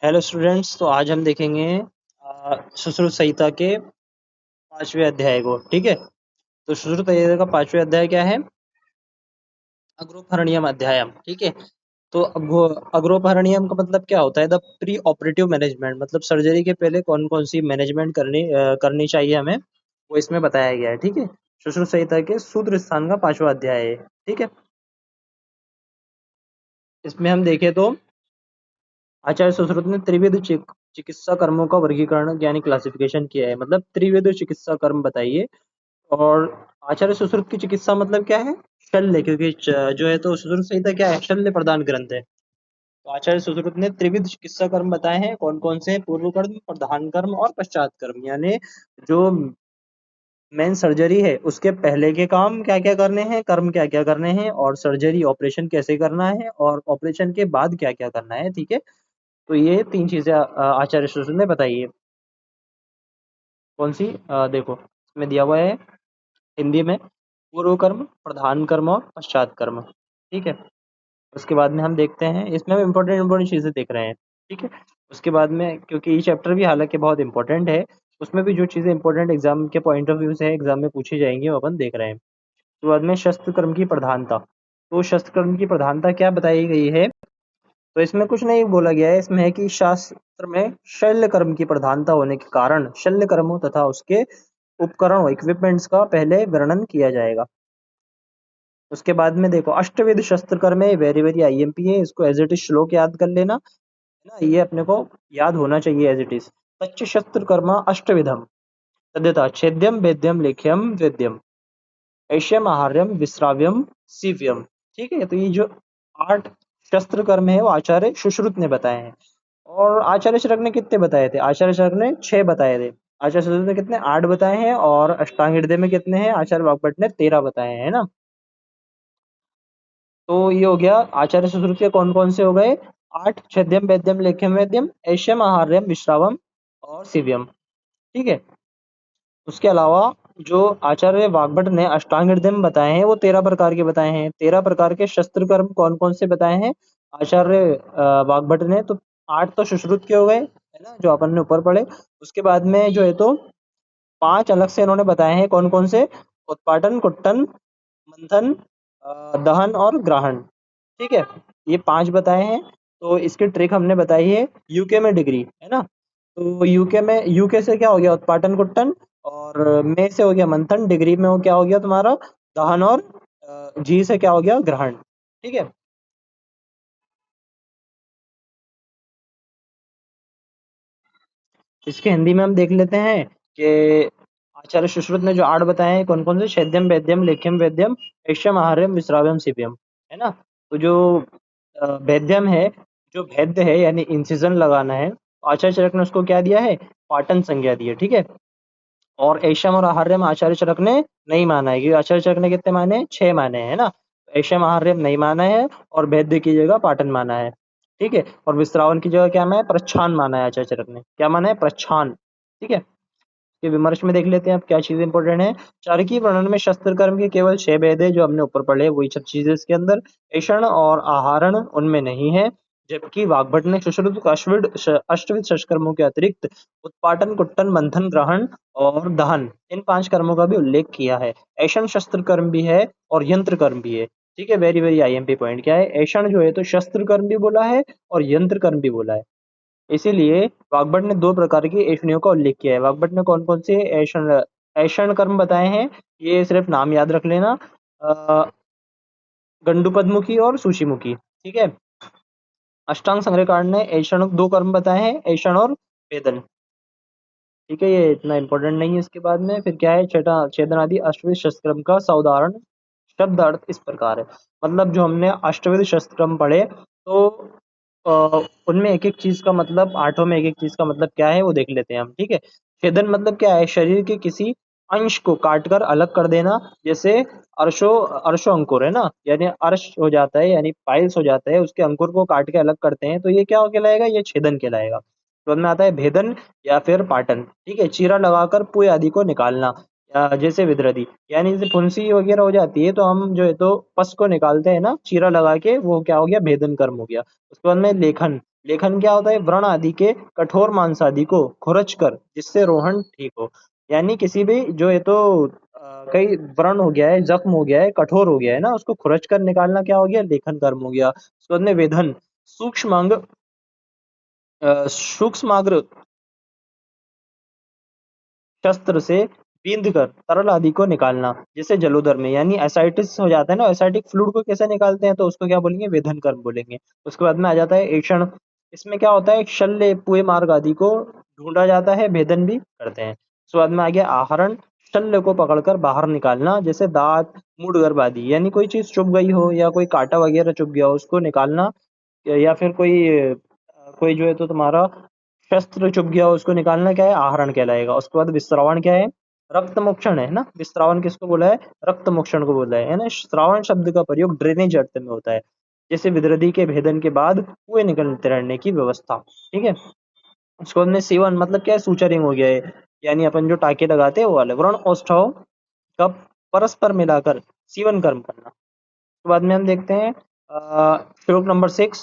Hello students, तो आज हम देखेंगे सुश्रुत संहिता के 5वें अध्याय को। ठीक है, तो सुश्रुत संहिता का 5वें अध्याय क्या है? अग्रोपहरणीयम अध्यायम। ठीक है, तो अग्रोपहरणीयम का मतलब क्या होता है? द प्री ऑपरेटिव मैनेजमेंट, मतलब सर्जरी के पहले कौन कौन सी मैनेजमेंट करनी चाहिए हमें, वो इसमें बताया गया है। ठीक है, सुश्रुत संहिता के सूत्र स्थान का 5वां अध्याय है। ठीक है, इसमें हम देखें तो आचार्य सुश्रुत ने त्रिविध चिकित्सा कर्मों का वर्गीकरण यानी क्लासिफिकेशन किया है। मतलब त्रिविध चिकित्सा कर्म बताइए। और आचार्य सुश्रुत की चिकित्सा मतलब क्या है? शल्य, क्योंकि जो है तो सुश्रुत संहिता क्या है? शल्य प्रदान ग्रंथ है। तो आचार्य सुश्रुत ने त्रिविध चिकित्सा कर्म बताए हैं। कौन कौन से? पूर्व कर्म, प्रधान कर्म और पश्चात कर्म। यानी जो मेन सर्जरी है उसके पहले के काम क्या क्या करने हैं, कर्म क्या क्या करने हैं, और सर्जरी ऑपरेशन कैसे करना है, और ऑपरेशन के बाद क्या क्या करना है। ठीक है, तो ये तीन चीजें आचार्य सुश्रुत ने बताई है। कौन सी? देखो इसमें दिया हुआ है हिंदी में, पूर्व कर्म, प्रधान कर्म और पश्चात कर्म। ठीक है, उसके बाद में हम देखते हैं, इसमें हम इंपॉर्टेंट इंपॉर्टेंट चीजें देख रहे हैं। ठीक है, उसके बाद में क्योंकि ये चैप्टर भी हालांकि बहुत इंपॉर्टेंट है, उसमें भी जो चीजें इंपॉर्टेंट एग्जाम के पॉइंट ऑफ व्यू से एग्जाम में पूछी जाएंगी वो अपन देख रहे हैं। उसके बाद में शस्त्र कर्म की प्रधानता। तो शस्त्र कर्म की प्रधानता क्या बताई गई है? तो इसमें कुछ नहीं बोला गया है, इसमें है कि शास्त्र में शल्य कर्म की प्रधानता होने के कारण शल्य कर्मों तथा उसके उपकरण और इक्विपमेंट्स का पहले वर्णन किया जाएगा। उसके बाद में देखो अष्टविध शस्त्र कर्म है, वेरी वेरी आईएमपी है, इसको एज इट इज श्लोक याद कर लेना है ना, ये अपने को याद होना चाहिए एज इट इज। तच्च शस्त्र कर्म अष्टविधम तद्यथा छेद्यम वेद्यम लेख्यम वेद्यम ऐश्यम आहार्यम विश्राव्यम सीव्यम। ठीक है, तो ये जो 8 शस्त्र कर्म है वो आचार्य सुश्रुत ने बताए हैं। और आचार्य चरक ने कितने बताए थे? आचार्य चरक ने 6 बताए थे। आचार्य सुश्रुत ने कितने? 8 बताए हैं। और अष्टांग हृदय में कितने हैं? आचार्य वाग्भट ने 13 बताए हैं, है ना। तो ये हो गया आचार्य सुश्रुत के कौन कौन से हो गए? 8। छेद्यम वेद्यम लेख्यम वेद्यम ऐश्यम आहार्यम विश्रावम और सिव्यम। ठीक है, उसके अलावा जो आचार्य वाग्भट ने अष्टांग हृदय में बताए हैं वो 13 प्रकार के बताए हैं। 13 प्रकार के शस्त्र कर्म कौन कौन से बताए हैं आचार्य वाग्भट ने? तो 8 तो सुश्रुत के हो गए, है ना, जो अपन ने ऊपर पढ़े। उसके बाद में जो है तो 5 अलग से इन्होंने बताए हैं। कौन कौन से? उत्पाटन, कुट्टन, मंथन, दहन और ग्रहण। ठीक है, ये 5 बताए हैं। तो इसकी ट्रिक हमने बताई है यूके में डिग्री, है ना। तो यूके में, यूके से क्या हो गया? उत्पाटन कुट्टन, और में से हो गया मंथन, डिग्री में वो क्या हो गया तुम्हारा? दहन, और जी से क्या हो गया? ग्रहण। ठीक है, इसके हिंदी में हम देख लेते हैं कि आचार्य सुश्रुत ने जो 8 बताए हैं कौन कौन से? शैद्यम वैद्यम लेख्यम वैद्यम ऐश्यम आहार्यम विश्राव्यम सीप्यम, है ना। तो जो वैद्यम है, जो वैद्य है यानी इंसिजन लगाना है, तो आचार्य चरक ने उसको क्या दिया है? पाटन संज्ञा दी है। ठीक है, और ऐशम और आहार्यम आचार्य चरक ने नहीं माना है, क्योंकि आचार्य चरक ने कितने माने? 6 माने हैं ना। ऐशम आहार्यम नहीं माना है, और वैद्य की जगह पाटन माना है। ठीक है, और विश्रावन की जगह क्या माना है? प्रच्छान माना है आचार्य चरक ने। क्या माना है? प्रच्छान। ठीक है, ये विमर्श में देख लेते हैं अब क्या चीज इंपॉर्टेंट है। चारकी वर्णन में शस्त्र कर्म के केवल 6 भेद है, जो हमने ऊपर पढ़े वही सब चीजें इसके अंदर। ऐषण और आहरण उनमें नहीं है। जबकि वाग्भट ने सुश्रुत को अष्टविध शस्त्रकर्मों के अतिरिक्त उत्पाटन, कुट्टन, मंथन, ग्रहण और दहन, इन 5 कर्मों का भी उल्लेख किया है। ऐषण शस्त्र कर्म भी है और यंत्र कर्म भी है। ठीक है, वेरी वेरी आईएमपी पॉइंट क्या है? ऐषण जो है तो शस्त्र कर्म भी बोला है और यंत्र कर्म भी बोला है। इसीलिए वाग्भट ने 2 प्रकार की ऐष्णियों का उल्लेख किया है। वाग्भट ने कौन कौन से ऐषण ऐषण कर्म बताए हैं? ये सिर्फ नाम याद रख लेना, गंडुपदमुखी और सुषिमुखी। ठीक है, अष्टांग संग्रहकार ने ऐषण 2 कर्म बताए हैं, ऐषण और वेदन। ठीक है, ये इतना इंपॉर्टेंट नहीं है। इसके बाद में फिर क्या है? छठा छेदन आदि अष्टविध शस्त्रम का साउदाहरण शब्द अर्थ इस प्रकार है। मतलब जो हमने अष्टविध शस्त्रम पढ़े, तो उनमें एक एक चीज का मतलब, आठों में एक एक चीज का मतलब क्या है वो देख लेते हैं हम। ठीक है, छेदन मतलब क्या है? शरीर के किसी अंश को काटकर अलग कर देना। जैसे अर्शो अर्शो अंकुर है ना, यानी अर्श हो जाता है, यानी पाइल्स हो जाता है, उसके अंकुर को काट के अलग करते हैं, तो ये क्या कहलाएगा? ये छेदन कहलाएगा। तो में आता है भेदन या फिर पाटन। ठीक है, चीरा लगाकर पुय आदि को निकालना, जैसे विदरदी, यानी जैसे फुंसी वगैरह हो जाती है तो हम जो है तो पस को निकालते हैं ना चीरा लगा के, वो क्या हो गया? भेदन कर्म हो गया। उसके बाद में लेखन, लेखन क्या होता है? व्रण आदि के कठोर मांस आदि को खुरच कर जिससे रोहन ठीक हो। यानी किसी भी जो ये तो कई व्रण हो गया है, जख्म हो गया है, कठोर हो गया है ना, उसको खुरच कर निकालना क्या हो गया? लेखन कर्म हो गया। उसके बाद में वेधन, सूक्ष्मांग सूक्ष्माग्र शस्त्र से बींध कर तरल आदि को निकालना, जैसे जलोदर में, यानी एसाइटिस हो जाता है ना, एसाइटिक फ्लूइड को कैसे निकालते हैं? तो उसको क्या बोलेंगे? वेधन कर्म बोलेंगे। उसके बाद में आ जाता है ऐषण। इसमें क्या होता है? शल्य पुए मार्ग आदि को ढूंढा जाता है, भेदन भी करते हैं। उसके बाद में आ गया आहरण, शल्य को पकड़कर बाहर निकालना, जैसे दांत, मूड गर्भ आदि, यानी कोई चीज चुभ गई हो या कोई कांटा वगैरह चुभ गया हो उसको निकालना, या फिर कोई जो है तो तुम्हारा शस्त्र चुभ गया हो उसको निकालना, क्या है? आहरण कहलाएगा। उसके बाद विस्रावण क्या है? रक्त मोक्षण है ना। विस्रावण किसको बोला है? रक्त मोक्षण को बोला है ना। श्रावण शब्द का प्रयोग ड्रेनेज अर्थ में होता है, जैसे विदृधि के भेदन के बाद कुएं निकलते रहने की व्यवस्था। ठीक है। उसको बाद में सेवन मतलब क्या है? सूचरिंग हो गया है, यानी अपन जो टाके लगाते हैं वो वाले। व्रण औष्ठव का परस्पर मिलाकर सीवन कर्म करना। उसके बाद में हम देखते हैं श्लोक नंबर 6,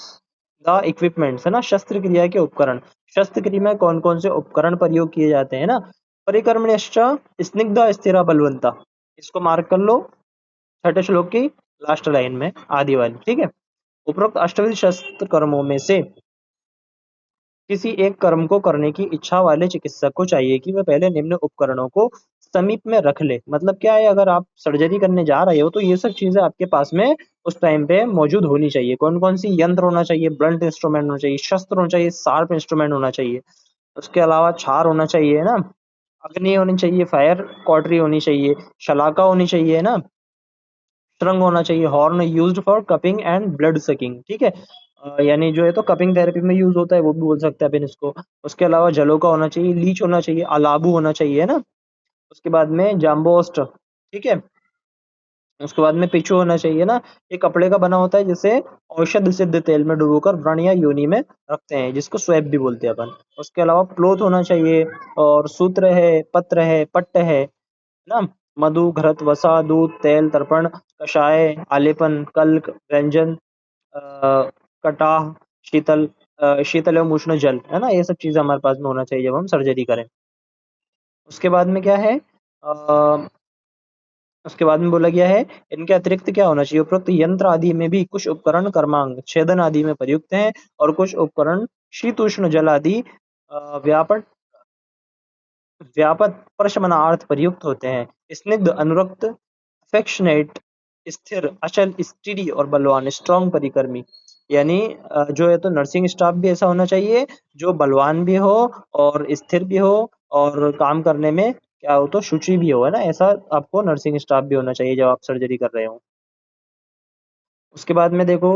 द इक्विपमेंट्स है ना, शस्त्र क्रिया के उपकरण। शस्त्र क्रिया में कौन कौन से उपकरण प्रयोग किए जाते हैं ना? परिकर्मण्यश्च स्निग्ध स्थिरा बलवंता, इसको मार्क कर लो छठे श्लोक की लास्ट लाइन में, आदि वाली। ठीक है। उपरोक्त अष्टविध शस्त्र कर्मों में से किसी एक कर्म को करने की इच्छा वाले चिकित्सक को चाहिए कि वह पहले निम्न उपकरणों को समीप में रख ले। मतलब क्या है? अगर आप सर्जरी करने जा रहे हो तो ये सब चीजें आपके पास में उस टाइम पे मौजूद होनी चाहिए। कौन कौन सी? यंत्र होना चाहिए, ब्लंट इंस्ट्रूमेंट होना चाहिए, शस्त्र होना चाहिए, शार्प इंस्ट्रूमेंट होना चाहिए। उसके अलावा छार होना चाहिए ना, अग्नि होनी चाहिए, फायर कॉटरी होनी चाहिए, शलाका होनी चाहिए ना, स्ट्रंग होना चाहिए, horn used for cupping and blood sucking. ठीक है। यानी जो है तो कपिंग थेरेपी में यूज होता है, वो भी बोल सकते हैं अपन इसको। उसके अलावा जलों का होना चाहिए, लीच होना चाहिए, अलाबू होना चाहिए, है ना। उसके बाद में जाम्बोस्ट। ठीक है। उसके बाद में पिचू होना चाहिए ना, ये कपड़े का बना होता है जिसे औषध सिद्ध तेल में डुबोकर व्रण या योनि में रखते हैं, जिसको स्वैप भी बोलते हैं अपन। उसके अलावा प्लोथ होना चाहिए, और सूत्र है, पत्र है, पट्ट है ना, मधु, घृत, वसा, दूध, तेल, तर्पण, कषाय, आलेपन, कल्क, व्यंजन, कटाह, शीतल एवं उष्ण जल, है ना। ये सब चीजें हमारे पास में होना चाहिए जब हम सर्जरी करें। उसके बाद में क्या है? अ, उसके बाद में बोला गया है इनके अतिरिक्त क्या होना चाहिए? उपरोक्त यंत्र आदि में भी कुछ उपकरण कर्मांग छेदन आदि में प्रयुक्त हैं, और कुछ उपकरण शीत उष्ण जल आदि व्यापक व्यापक प्रशमनार्थ प्रयुक्त होते हैं। स्निग्ध, अनुरक्त, अफेक्शनेट, स्थिर, अचल, स्टीडी और बलवान, स्ट्रॉन्ग परिकर्मी। यानी जो है तो नर्सिंग स्टाफ भी ऐसा होना चाहिए जो बलवान भी हो और स्थिर भी हो, और काम करने में क्या हो तो शुचि भी हो, है ना। ऐसा आपको नर्सिंग स्टाफ भी होना चाहिए जब आप सर्जरी कर रहे हो। उसके बाद में देखो,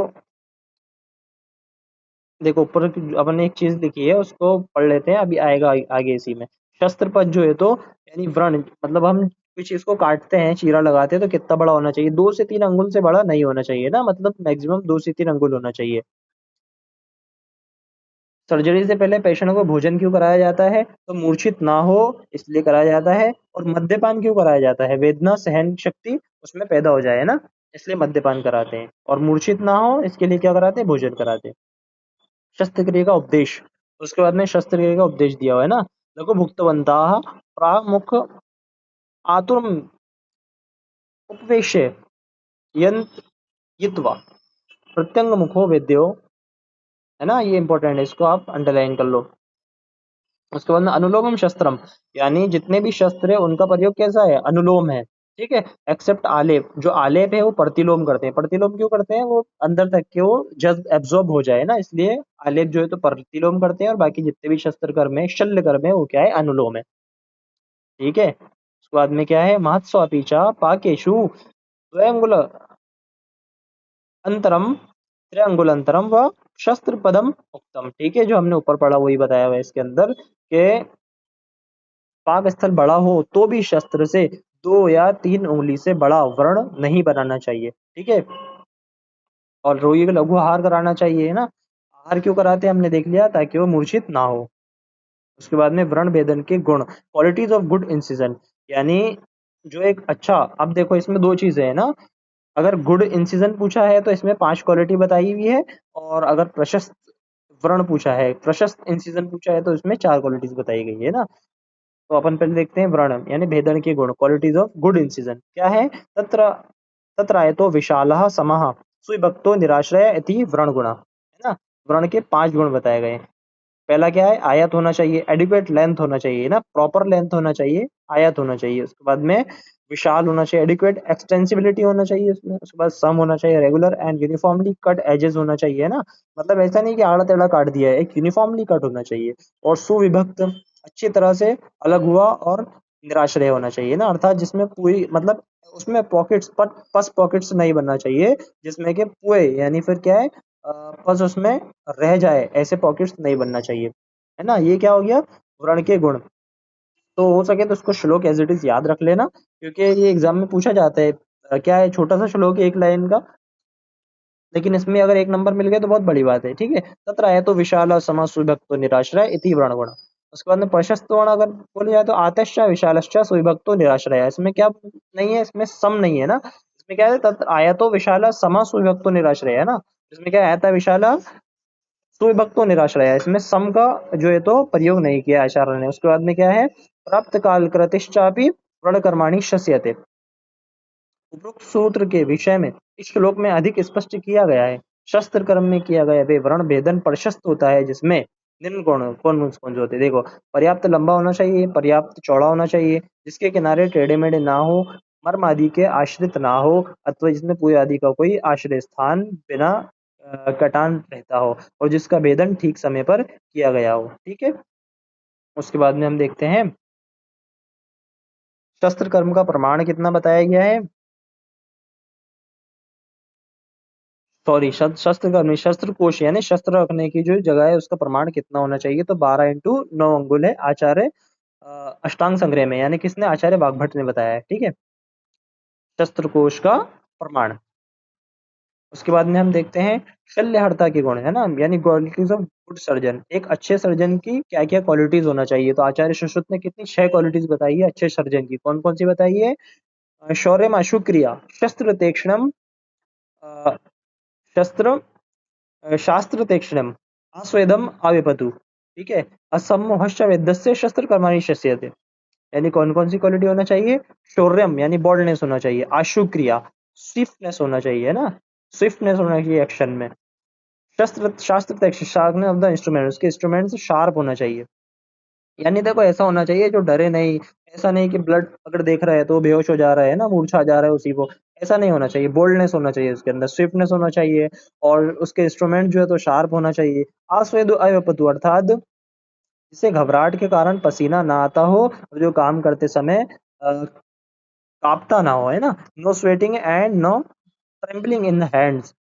देखो ऊपर अपन ने एक चीज लिखी है उसको पढ़ लेते हैं, अभी आएगा आगे इसी में। शस्त्र पद जो है तो यानी व्रण, मतलब हम कोई चीज को काटते हैं, चीरा लगाते हैं तो कितना बड़ा होना चाहिए? 2 से 3 अंगुल से बड़ा नहीं होना चाहिए ना, मतलब मैक्सिमम 2 से 3 अंगुल होना चाहिए। सर्जरी से पहले पेशेंट को भोजन क्यों कराया जाता है? तो मूर्छित ना हो इसलिए कराया जाता है। और मद्यपान क्यों कराया जाता है? वेदना सहन शक्ति उसमें पैदा हो जाए ना, इसलिए मद्यपान कराते हैं। और मूर्छित ना हो इसके लिए क्या कराते हैं? भोजन कराते हैं। शस्त्र क्रिया का उपदेश, उसके बाद में शस्त्र क्रिया का उपदेश दिया हुआ है ना। देखो, भुक्तवंताः प्रामुख आतुरम उपवेश्य यंत्रित्वा प्रत्यंग मुखो वेद्यो, है ना। ये इंपॉर्टेंट है, इसको आप अंडरलाइन कर लो। उसके बाद में अनुलोमम शस्त्रम, यानी जितने भी शस्त्र है उनका प्रयोग कैसा है? अनुलोम है। ठीक है। एक्सेप्ट आलेप, जो आलेप है वो प्रतिलोम करते हैं। प्रतिलोम क्यों करते हैं? वो अंदर तक के वो जस्ट एब्जॉर्ब हो जाए ना, इसलिए आलेप जो है तो प्रतिलोम करते हैं। और बाकी जितने भी शस्त्र कर्म है, शल्य कर्म है, वो क्या है? अनुलोम है। ठीक है। उसके बाद में क्या है? महत्स्वापीचा पाकेशु द्वयंगुल अंतरम त्रिअंगुल अंतरम व शस्त्र पदम उक्तम। ठीक है। जो हमने ऊपर पढ़ा वही बताया हुआ है इसके अंदर के पाक स्थल बड़ा हो तो भी शस्त्र से 2 या 3 उंगली से बड़ा व्रण नहीं बनाना चाहिए। ठीक है। और रोगी को लघु आहार कराना चाहिए, है ना। आहार क्यों कराते हैं हमने देख लिया, ताकि वो मूर्छित ना हो। उसके बाद में व्रण भेदन के गुण, क्वालिटीज ऑफ गुड इंसिजन, यानी जो एक अच्छा, अब देखो इसमें 2 चीजें है ना। अगर गुड इंसिजन पूछा है तो इसमें 5 क्वालिटी बताई हुई है, और अगर प्रशस्त व्रण पूछा है, प्रशस्त इंसिजन पूछा है, तो इसमें 4 क्वालिटीज बताई गई है ना। तो अपन पहले देखते हैं व्रण यानी भेदन के गुण, क्वालिटीज ऑफ गुड इंसिजन क्या है। तत्र तत्रायतो विशालः समः सुविभक्तो निराश्रय इति व्रण गुणा, है ना। व्रण के 5 गुण बताए गए हैं। पहला क्या है, आयत होना चाहिए, एडिक्वेट लेंथ होना चाहिए ना, प्रॉपर लेंथ होना चाहिए, आयत होना चाहिए। उसके बाद में विशाल होना चाहिए, एडिक्वेट एक्सटेंसिबिलिटी होना चाहिए उसमें। उसके बाद सम होना चाहिए, regular and uniformly cut edges होना चाहिए, है ना। मतलब ऐसा नहीं कि आड़ा टेढ़ा काट दिया है, एक यूनिफॉर्मली कट होना चाहिए। और सुविभक्त, अच्छी तरह से अलग हुआ और निराश्रय होना चाहिए ना, अर्थात जिसमें पूरी मतलब उसमें पॉकेट्स पर पस पॉकेट्स नहीं बनना चाहिए, जिसमें कि पूरे यानी फिर क्या है पस उसमें रह जाए, ऐसे पॉकेट्स नहीं बनना चाहिए, है ना। ये क्या हो गया, व्रण के गुण। तो हो सके तो उसको श्लोक एज इट इज याद रख लेना, क्योंकि ये एग्जाम में पूछा जाता है। क्या है, छोटा सा श्लोक है, एक लाइन का, लेकिन इसमें अगर एक नंबर मिल गया तो बहुत बड़ी बात है, ठीक है। तत्र है तो विशाल सम सुविभक्तो निराश्रय इति व्रण गुण। उसके बाद में प्रशस्त वर्ण अगर बोले जाए तो आतश्च विशालश्च सुविभक्तो निराश्रय, इसमें क्या नहीं है, इसमें सम नहीं है ना। इसमें क्या है, तत्र आयतो विशाल सम सुविभक्तो निराश्रय, है ना। इसमें क्या है, आयता विशाल सुविभक्तो निराश्रय है, इसमें सम का जो है तो प्रयोग नहीं किया आचार्य ने। उसके बाद में क्या है, प्राप्त काल कृतिश्चापि व्रण कर्माणि शस्यते। उपरोक्त सूत्र के विषय में इस श्लोक में अधिक स्पष्ट किया गया है। शस्त्र कर्म में किया गया वे वर्ण भेदन प्रशस्त होता है, जिसमें निम्न गुण कौन कौन से होते हैं, देखो। पर्याप्त लंबा होना चाहिए, पर्याप्त चौड़ा होना चाहिए, जिसके किनारे टेढ़े मेढ़े ना हो, मर्म आदि के आश्रित ना हो, अथवा जिसमें पूरे आदि का कोई आश्रय स्थान बिना कटान रहता हो, और जिसका भेदन ठीक समय पर किया गया हो, ठीक है। उसके बाद में हम देखते हैं शस्त्र कर्म का प्रमाण कितना बताया गया है। सॉरी, शस्त्र का नहीं, शस्त्र कोश यानी शस्त्र रखने की जो जगह है उसका प्रमाण कितना होना चाहिए, तो 12 × 9 अंगुल है, आचार्य अष्टांग संग्रह में, यानी किसने, आचार्य वाग्भट ने बताया है, ठीक है, शस्त्र कोश का प्रमाण। उसके बाद में हम देखते हैं शल्यहर्ता के गुण, है ना, यानी क्वालिटीज ऑफ गुड सर्जन। एक अच्छे सर्जन की क्या क्या क्वालिटीज होना चाहिए, तो आचार्य सुश्रुत ने कितनी 6 क्वालिटीज बताई है अच्छे सर्जन की, कौन कौन सी बताई है। शौर्य अशुक्रिया, शस्त्र तीक्ष्णम, अ, शस्त्र शास्त्र तीक्ष्णम, आस्वेदम आविपतु, ठीक है, असमोहश्च वेदस्य शस्त्र कर्माणि शस्यते। यानी कौन कौन सी क्वालिटी होना चाहिए, शौर्यम यानी बॉल्डनेस होना चाहिए, आशु क्रिया स्विफ्टनेस होना चाहिए, है ना, स्विफ्टनेस होना चाहिए एक्शन में। शस्त्र शास्त्र तीक्ष्ण, शार्पनेस ऑफ द इंस्ट्रूमेंट, उसके इंस्ट्रूमेंट शार्प होना चाहिए, यानी देखो ऐसा होना चाहिए जो डरे नहीं, ऐसा नहीं कि ब्लड अगर देख रहा है तो बेहोश हो जा रहा है ना, मूर्छा जा रहा है उसी को, ऐसा नहीं होना चाहिए। बोल्डनेस होना चाहिए उसके अंदर, स्विफ्टनेस होना चाहिए, और उसके इंस्ट्रूमेंट जो है तो शार्प होना चाहिए। आस्वेदु अयपतु अर्थात जिसे घबराहट के कारण पसीना ना आता हो, और जो काम करते समय कांपता ना हो, है ना। No sweating and no trembling in the hands.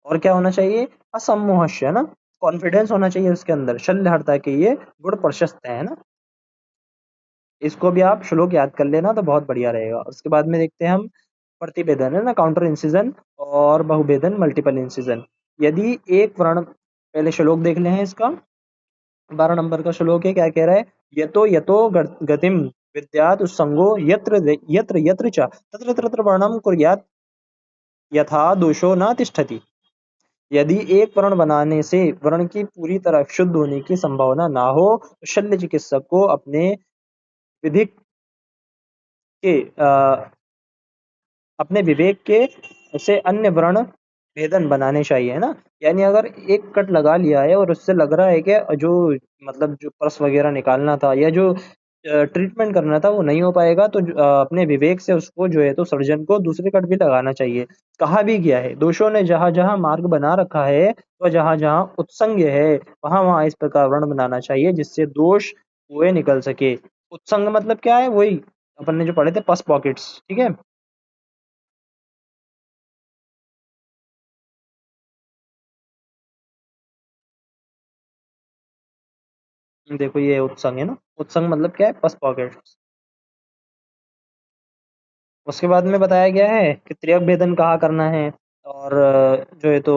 और क्या होना चाहिए, असमोहश, है ना, कॉन्फिडेंस होना चाहिए उसके अंदर। शल्यहर्ता के ये गुण प्रशस्त है ना। इसको भी आप श्लोक याद कर लेना तो बहुत बढ़िया रहेगा। उसके बाद में देखते हैं हम प्रतिभेदन, है ना, काउंटर इंसिजन और बहुभेदन मल्टीपल इंसिजन। यदि एक वर्ण, पहले श्लोक देख ले हैं इसका, 12 नंबर का श्लोक है, क्या कह रहा है, यतो यतो गतिम विद्यात उत्संगो यत्र यत्र यत्र च तत्र तत्र वर्णम कुर्यात् यथा दोषो न तिष्ठति। यदि एक वर्ण बनाने से वर्ण की पूरी तरह शुद्ध होने की संभावना ना हो, तो शल्य चिकित्सक को अपने विधिक के अपने विवेक के से अन्य वर्ण भेदन बनाने चाहिए, है ना। यानी अगर एक कट लगा लिया है और उससे लग रहा है कि जो मतलब जो पस वगैरह निकालना था या जो ट्रीटमेंट करना था वो नहीं हो पाएगा, तो अपने विवेक से उसको जो है तो सर्जन को दूसरे कट भी लगाना चाहिए। कहा भी गया है, दोषों ने जहां जहां मार्ग बना रखा है, तो जहां जहां उत्संग है वहां वहां इस प्रकार वर्ण बनाना चाहिए जिससे दोष हुए निकल सके। उत्संग मतलब क्या है, वही अपन ने जो पढ़े थे पस पॉकेट्स, ठीक है। देखो ये उत्संग है ना, उत्संग मतलब क्या है, पस पॉकेट। उसके बाद में बताया गया है कि त्रियक भेदन कहाँ करना है, और जो है तो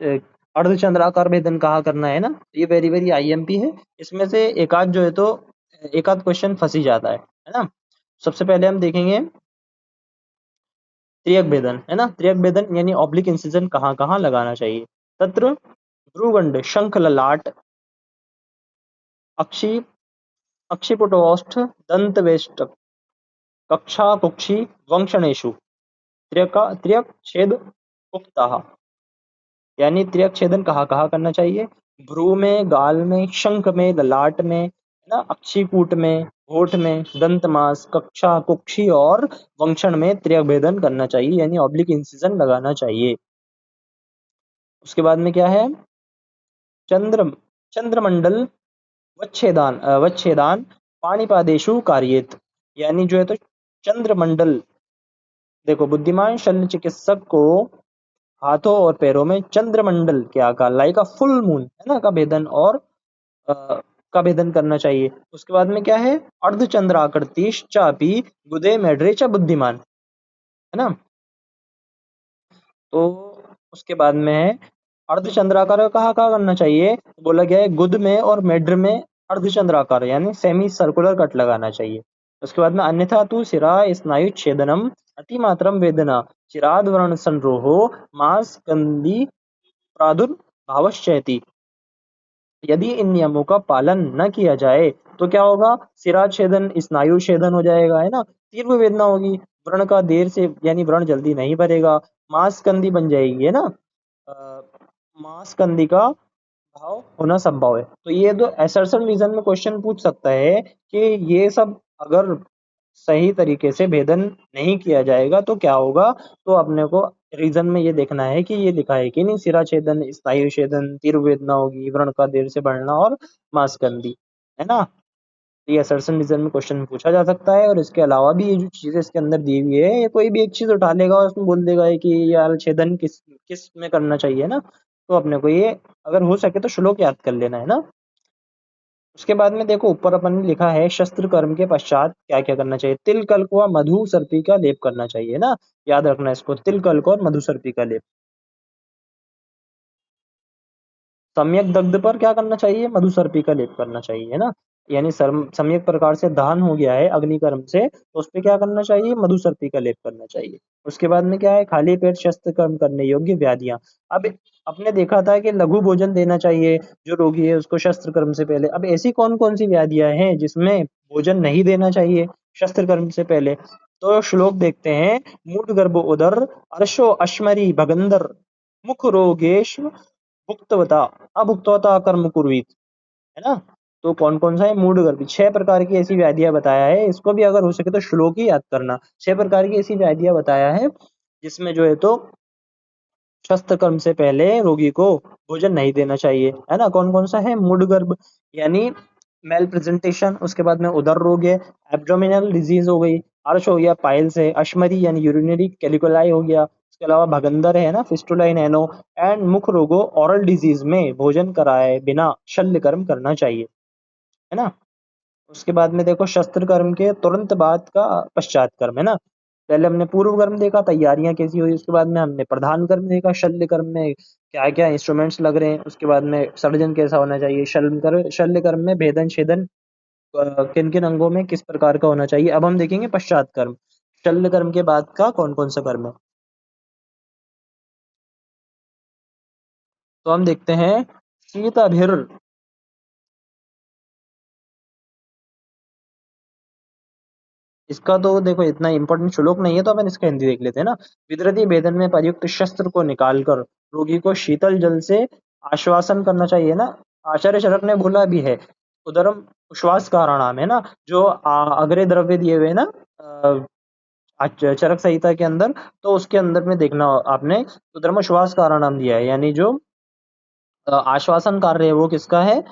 अ, अर्धचंद्राकार भेदन कहाँ करना है ना। ये वेरी वेरी आईएमपी है, इसमें से एक आध जो है तो एक आध क्वेश्चन फंस ही जाता है ना। सबसे पहले हम देखेंगे त्रियक भेदन, है ना, त्रियक भेदन यानी ऑब्लिक इंसिजन कहाँ कहाँ लगाना चाहिए। तत्र भ्रूगंड, शंख ललाट, अक्षि अक्षिपुटोष्ठ, दंतवेष्टक, कक्षा कुक्षि, वंक्षणेषु, त्र्यक छेद उक्तः। यानी त्रियक छेदन कहाँ कहाँ करना चाहिए? भ्रू में, गाल में, शंख में, ललाट में, है ना, अक्षिकूट में, होठ में, दंत मांस, कक्षा कुक्षि और वंक्षण में त्रियक भेदन करना चाहिए, यानी ऑब्लिक इंसिजन लगाना चाहिए। उसके बाद में क्या है? चंद्र चंद्रमंडल वच्छेदान पाणिपादेशु कार्येत। यानी जो है तो चंद्रमंडल, देखो बुद्धिमान शल्य चिकित्सक को हाथों और पैरों में चंद्रमंडल के आकार, लाइक अ फुल मून, है ना, का भेदन और अ, का भेदन करना चाहिए। उसके बाद में क्या है? अर्धचंद्राकृति चापी गुदे मेढ्रे च बुद्धिमान, है ना। तो उसके बाद में है अर्धचंद्राकार कहाँ कहाँ करना चाहिए? बोला गया है गुद में और मेढ्र में अर्धचंद्राकार यानी सेमी सर्कुलर कट लगाना चाहिए। उसके बाद में अन्यथा तु शिरा स्नायु छेदनम अतिमात्रम वेदना चिराद वर्ण संरोहो मांस कंदी प्रादुर्भावश्चैति। यदि इन नियमों का पालन न किया जाए तो क्या होगा? सिरा छेदन, स्नायु छेदन हो जाएगा, है ना, तीव्र वेदना होगी, व्रण का देर से यानी व्रण जल्दी नहीं भरेगा, मांसकंदी बन जाएगी, है ना, अ, मांसकंदी का भाव होना संभव है। तो ये तो असर्शन रीजन में क्वेश्चन पूछ सकता है कि ये सब अगर सही तरीके से भेदन नहीं किया जाएगा तो क्या होगा? तो अपने को रीजन में ये देखना है कि ये लिखा है कि नहीं, सिरा छेदन, स्नायु छेदन, तीव्र वेदना होगी, व्रण का देर से बढ़ना और मांसकंदी, है ना। ये असर्शन रीजन में क्वेश्चन पूछा जा सकता है। और इसके अलावा भी ये जो चीजें इसके अंदर दी हुई है, ये कोई भी एक चीज उठा लेगा और उसमें बोल देगा कि यार छेदन किस किस में करना चाहिए ना, तो अपने को ये अगर हो सके तो श्लोक याद कर लेना, है ना। उसके बाद में देखो ऊपर अपन ने लिखा है शस्त्र कर्म के पश्चात क्या क्या करना चाहिए? तिल कल्क व मधु सर्पी का लेप करना चाहिए ना, याद रखना इसको, तिल कल्क और मधु सर्पी का लेप। सम्यक दग्ध पर क्या करना चाहिए? मधु सर्पी का लेप करना चाहिए, है ना। यानी सम्यक प्रकार से दहन हो गया है अग्निकर्म से, तो उस पे क्या करना चाहिए? मधु सर्पी का लेप करना चाहिए। उसके बाद में क्या है? खाली पेट शस्त्र कर्म करने योग्य व्याधियां। अब आपने देखा था कि लघु भोजन देना चाहिए जो रोगी है उसको शस्त्र कर्म से पहले। अब ऐसी कौन कौन सी व्याधियां हैं जिसमें भोजन नहीं देना चाहिए शस्त्र कर्म से पहले? तो श्लोक देखते हैं। मूढ़ गर्भ उदर अर्शो अश्मरी भगंदर मुख रोगेश भुक्तवता अभुक्तवता कर्म कुर्वीत, है ना। तो कौन कौन सा है? मूढ़ गर्भ, 6 प्रकार की ऐसी व्याधियां बताया है। इसको भी अगर हो सके तो श्लोक ही याद करना। 6 प्रकार की ऐसी व्याधियां बताया है जिसमें जो है तो शस्त्र कर्म से पहले रोगी को भोजन नहीं देना चाहिए, है ना। कौन कौन सा है? मूढ़ गर्भ यानी मेल प्रेजेंटेशन, उसके बाद में उदर रोग है, एब्डोमिनल डिजीज हो गई, अर्श हो गया, पाइल्स है, अश्मरी यानी यूरिनरी कैलिकुलाई हो गया, उसके अलावा भगंदर है ना, फिस्टुला इन एनो, एंड मुख रोगों ओरल डिजीज में भोजन कराए बिना शल्य कर्म करना चाहिए, है ना। उसके बाद में देखो शस्त्र कर्म के तुरंत बाद का पश्चात कर्म, है ना। पहले हमने पूर्व कर्म देखा, तैयारियां कैसी हुई, उसके बाद में हमने प्रधान कर्म देखा, शल्य कर्म में क्या क्या इंस्ट्रूमेंट्स लग रहे हैं, उसके बाद में सर्जन कैसा होना चाहिए, शल्य कर्म में भेदन छेदन किन किन अंगों में किस प्रकार का होना चाहिए। अब हम देखेंगे पश्चात कर्म, शल्य कर्म के बाद का कौन कौन सा कर्म है। तो हम देखते हैं शीतभिर, इसका तो देखो इतना इंपॉर्टेंट श्लोक नहीं है तो अपन इसका हिंदी देख लेते हैं ना। विदृति भेदन में प्रयुक्त शस्त्र को निकालकर रोगी को शीतल जल से आश्वासन करना चाहिए ना। आचार्य चरक ने बोला भी है, उदरम उश्वास कारणाम, है ना, जो अग्रे द्रव्य दिए हुए हैं ना चरक संहिता के अंदर, तो उसके अंदर में देखना आपने, उदरम उश्वास कारणाम दिया है, यानी जो आश्वासन कार्य है वो किसका है?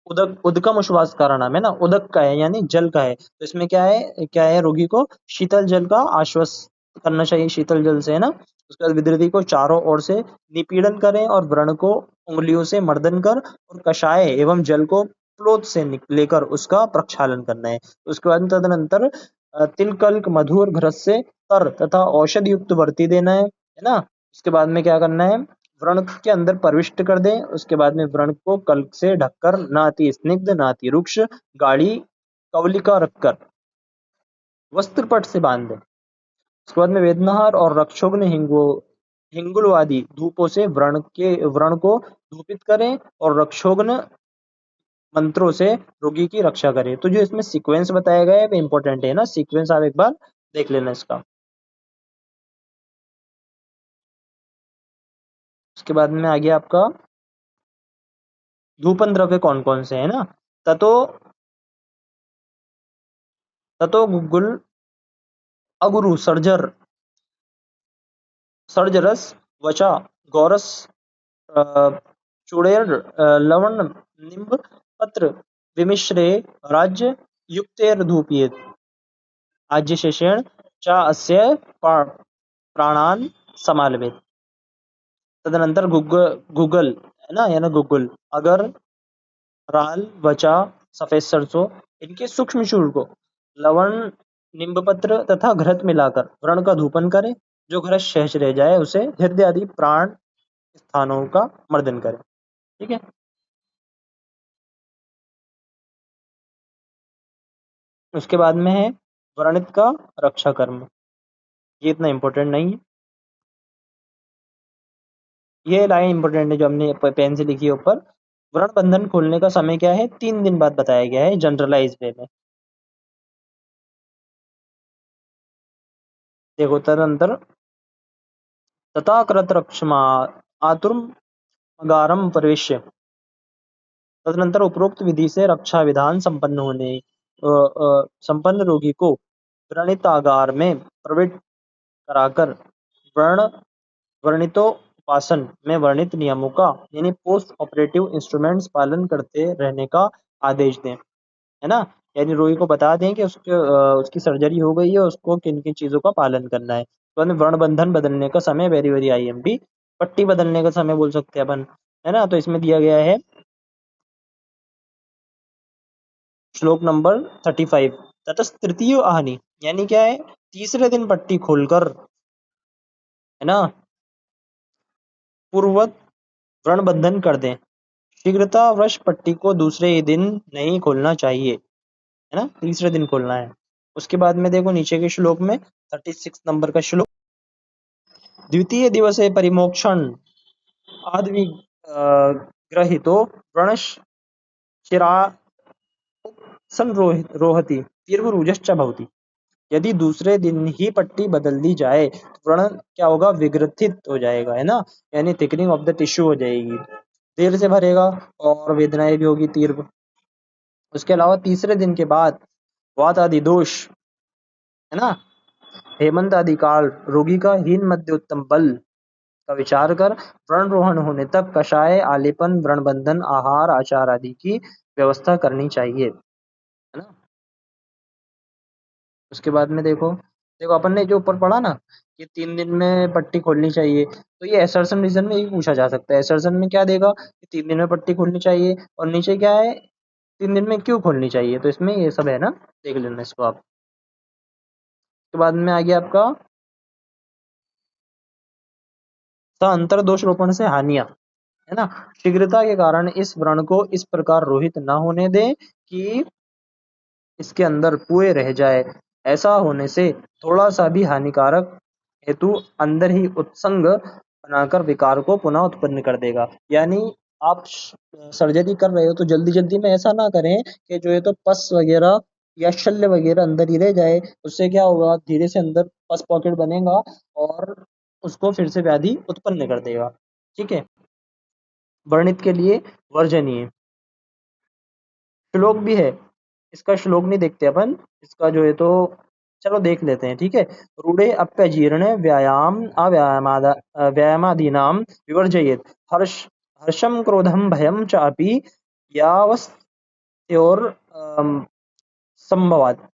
उदक उदकम उश्वास कारणाम, है ना, उदक का है यानी जल का है। तो इसमें क्या है? रोगी को शीतल जल का आश्वास करना चाहिए, शीतल जल से, है ना। उसके बाद विदृति को चारों ओर से निपीड़न करें और व्रण को उंगलियों से मर्दन कर और कषाय एवं जल को प्लोत से लेकर उसका प्रक्षालन करना है। उसके बाद तदनंतर तिल कल्क मधु और घृत से तर तथा औषधि युक्त वर्ती देना है ना। उसके बाद में क्या करना है? व्रण के अंदर प्रविष्ट कर दें। उसके बाद में व्रण को कल्क से ढककर ना अति स्निग्ध ना अति रुक्ष गाढ़ी कवलिका रखकर वस्त्रपट से बांध दें। उसके बाद में वेदनाहार और रक्षोग्न हिंगुल आदि धूपों से व्रण को धूपित करें और रक्षोघ्न मंत्रों से रोगी की रक्षा करें। तो जो इसमें सीक्वेंस बताया गया है वो इंपॉर्टेंट है ना, सीक्वेंस आप एक बार देख लेना इसका। उसके बाद में आ गया आपका धूपन द्रव्य कौन कौन से है ना। ततो ततो गुग्गुल, अगुरु, सर्जर, सर्जरस, वचा, गौरस, चूड़ेर, लवण, निम्ब पत्र, विमिश्रे, राज्य युक्तेर्धूपयेत्, आज्यशेषेण च अस्य प्राणान् समालवेत्। तदनंतर गूगल है ना, यानी गूगल, अगर, राल, वचा, सफेद सरसों, इनके सूक्ष्म चूर्ण को लवण, नींबपत्र तथा घृत मिलाकर व्रण का धूपन करें। जो घृत शेष रह जाए उसे हृदय आदि प्राण स्थानों का मर्दन करें। ठीक है। उसके बाद में है व्रणित का रक्षा कर्म। ये इतना इंपॉर्टेंट नहीं है, ये लाइन इंपॉर्टेंट है जो हमने पेन से लिखी है ऊपर। व्रण बंधन खोलने का समय क्या है, 3 दिन बाद बताया गया है जनरलाइज वे में। देखो तदनंतर तथा कृत रक्षमा आतुरम अगारम प्रवेश्य, तदनंतर उपरोक्त विधि से रक्षा विधान संपन्न रोगी को व्रणितागार में प्रविष्ट कराकर वर्ण वर्णितोपासन में वर्णित नियमों का यानी पोस्ट ऑपरेटिव इंस्ट्रूमेंट्स पालन करते रहने का आदेश दें। है ना, यानी रोगी को बता दें कि उसकी सर्जरी हो गई है, उसको किन किन चीजों का पालन करना है। तो वर्ण बंधन बदलने का समय वेरी वेरी आईएमपी, पट्टी बदलने का समय बोल सकते हैं अपन। है ना, तो इसमें दिया गया है श्लोक नंबर 35, ततस तृतीय आहनि, यानी क्या है, तीसरे दिन पट्टी खोलकर, है ना, पूर्ववत व्रण बंधन कर दें। शीघ्रतावश पट्टी को दूसरे ही दिन नहीं खोलना चाहिए, है ना, तीसरे दिन खोलना है। उसके बाद में देखो नीचे के श्लोक में 36 नंबर का श्लोक, द्वितीय दिवसे परिमोक्षण आद्वि ग्रहितो व्रणश चिरा संरोहति तीव्ररुजश्च भवति। यदि दूसरे दिन ही पट्टी बदल दी जाए तो व्रण क्या होगा, विग्रथित हो जाएगा, है ना, यानी थिकनिंग ऑफ द टिश्यू हो जाएगी, देर से भरेगा और वेदनाएं भी होगी तीव्र। उसके अलावा तीसरे दिन के बाद वात आदि दोष, है ना, हेमंत आदि काल, रोगी का हीन मध्य उत्तम बल का विचार कर व्रण रोहण होने तक कषाय, आलेपन, व्रण बंधन, आहार, आचार आदि की व्यवस्था करनी चाहिए, है ना। उसके बाद में देखो देखो अपन ने जो ऊपर पढ़ा ना कि 3 दिन में पट्टी खोलनी चाहिए, तो ये असर्शन रीजन में ही पूछा जा सकता है। असर्शन में क्या देगा कि 3 दिन में पट्टी खोलनी चाहिए, और नीचे क्या है, 3 दिन में क्यों खोलनी चाहिए, तो इसमें ये सब है ना, देख लेना इसको आप। उसके बाद में आ गया आपका अंतर दोष रोपण से हानियां, है ना। शीघ्रता के कारण इस व्रण को इस प्रकार रोहित न होने दें कि इसके अंदर पुए रह जाए। ऐसा होने से थोड़ा सा भी हानिकारक हेतु अंदर ही उत्संग बनाकर विकार को पुनः उत्पन्न कर देगा। यानी आप सर्जरी कर रहे हो तो जल्दी जल्दी में ऐसा ना करें कि जो है तो पस वगैरह या शल्य वगैरह अंदर ही रह जाए। उससे क्या होगा, धीरे से अंदर पस पॉकेट बनेगा और उसको फिर से व्याधि उत्पन्न कर देगा। ठीक है। वर्णित के लिए वर्जनीय श्लोक भी है, इसका श्लोक नहीं देखते अपन, इसका जो है तो चलो देख लेते हैं। ठीक है। रूढ़े अप्यजीर्ण व्यायाम व्यायामादीनाम विवर्जयेत, हर्षम क्रोधम भयम च अपि यावस्त्योर संभवात।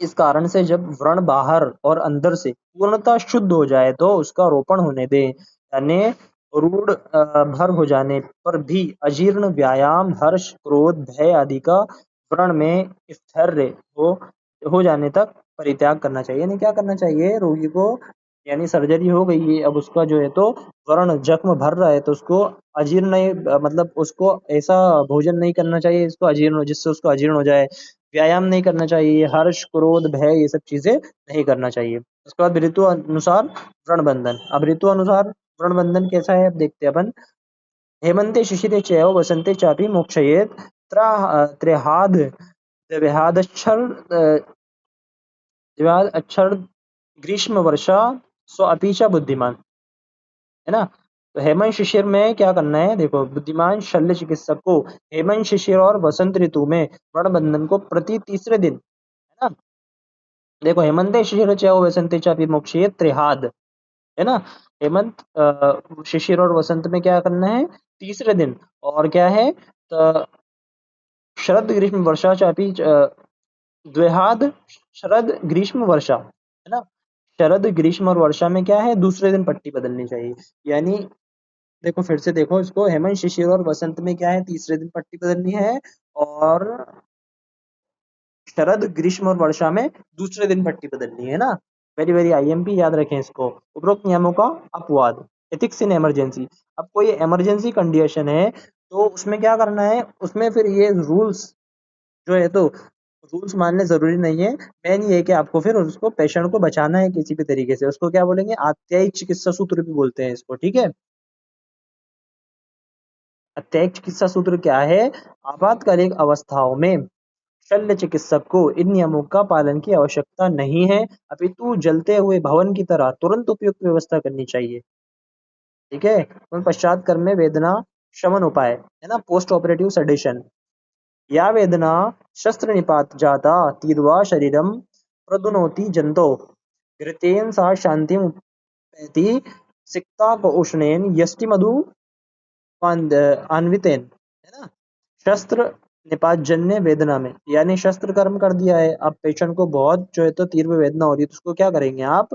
इस कारण से जब व्रण बाहर और अंदर से पूर्णतः शुद्ध हो जाए तो उसका रोपण होने दें, यानी रूढ़ भर हो जाने पर भी अजीर्ण, व्यायाम, हर्ष, क्रोध, भय आदि का व्रण में स्थैर्य हो जाने तक परित्याग करना चाहिए। यानी क्या करना चाहिए रोगी को, यानी सर्जरी हो गई है, अब उसका जो है तो व्रण जख्म भर रहा है तो उसको अजीर्ण नहीं, मतलब उसको ऐसा भोजन नहीं करना चाहिए इसको अजीर्ण जिससे उसको अजीर्ण हो जाए। व्यायाम नहीं करना चाहिए, हर्ष, क्रोध, भय ये सब चीजें नहीं करना चाहिए। उसके बाद ऋतु अनुसार व्रण बंधन। अब ऋतु अनुसार व्रण बंधन कैसा है अब देखते हैं अपन। हेमन्ते शिशिरे चैव वसन्ते चापि मोक्षयेत् त्र्यहाद् द्व्यादक्षर द्व्याद अक्षर ग्रीष्म वर्षा स्व अपि च बुद्धिमान, है ना। तो हेमंत शिशिर में क्या करना है, देखो बुद्धिमान शल्य चिकित्सक को हेमंत शिशिर और वसंत ऋतु में व्रण बंधन को प्रति तीसरे दिन, है ना। देखो हेमंत शिशिर च वसंते चापि मोक्षयेत् त्रिहाद, है ना। हेमंत शिशिर और वसंत में क्या करना है, तीसरे दिन। और क्या है, तो शरद ग्रीष्म वर्षा चापी द्विहाद, शरद ग्रीष्म वर्षा, है ना। शरद ग्रीष्म और वर्षा में क्या है, दूसरे दिन पट्टी बदलनी चाहिए। यानी देखो फिर से देखो इसको, हेमंत शिशिर और वसंत में क्या है, तीसरे दिन पट्टी बदलनी है। और शरद ग्रीष्म और वर्षा में दूसरे दिन पट्टी बदलनी है ना। वेरी वेरी आईएमपी, याद रखें इसको। उपरोक्त नियमों का अपवाद, एथिक्स इन इमरजेंसी। अब कोई इमरजेंसी कंडीशन है तो उसमें क्या करना है, उसमें फिर ये रूल्स जो है, तो रूल्स मानने जरूरी नहीं है। मेन ये है कि आपको फिर उसको पेशेंट को बचाना है किसी भी तरीके से, उसको क्या बोलेंगे, आत्यायिक चिकित्सा सूत्र भी बोलते हैं इसको, ठीक है। अत्यायिक चिकित्सा सूत्र क्या है, आपातकालिक अवस्थाओं में शल्य चिकित्सक को इन नियमों का पालन की आवश्यकता नहीं है, अपितु जलते हुए भवन की तरह तुरंत उपयुक्त व्यवस्था करनी चाहिए, ठीक है। उन पश्चात कर्म में वेदना शमन उपाय, है ना, पोस्ट ऑपरेटिव सेडेशन। या वेदना शस्त्र निपात जाता तीर्वा शरीरम प्रदुनोति जंतो घृतेन सा शांति उपैति सिक्ता उष्णेन यष्टि मधु अन्वितेन, है ना। शस्त्र निपात जन्य वेदना में, यानी शस्त्र कर्म कर दिया है, अब पेशेंट को बहुत जो है तो तीव्र वेदना हो रही है, तो उसको क्या करेंगे आप,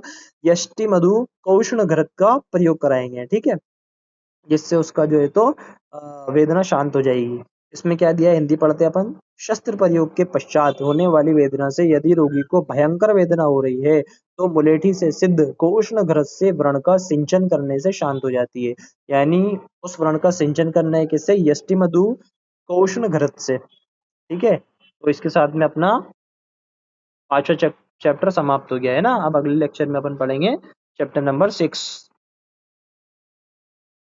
यष्टि मधु कौष्ण घृत का प्रयोग कराएंगे, ठीक है, जिससे उसका जो है तो वेदना शांत हो जाएगी। इसमें क्या दिया है, हिंदी पढ़ते हैं अपन। शस्त्र प्रयोग के पश्चात होने वाली वेदना से यदि रोगी को भयंकर वेदना हो रही है तो मुलेठी से सिद्ध कोष्ण घृत से व्रण का सिंचन करने से शांत हो जाती है। यानी उस व्रण का सिंचन करना है किससे, यष्टि मधु कोष्ण घृत से, ठीक है। तो इसके साथ में अपना पांचवा चैप्टर समाप्त हो गया है ना। अब अगले लेक्चर में अपन पढ़ेंगे चैप्टर नंबर 6।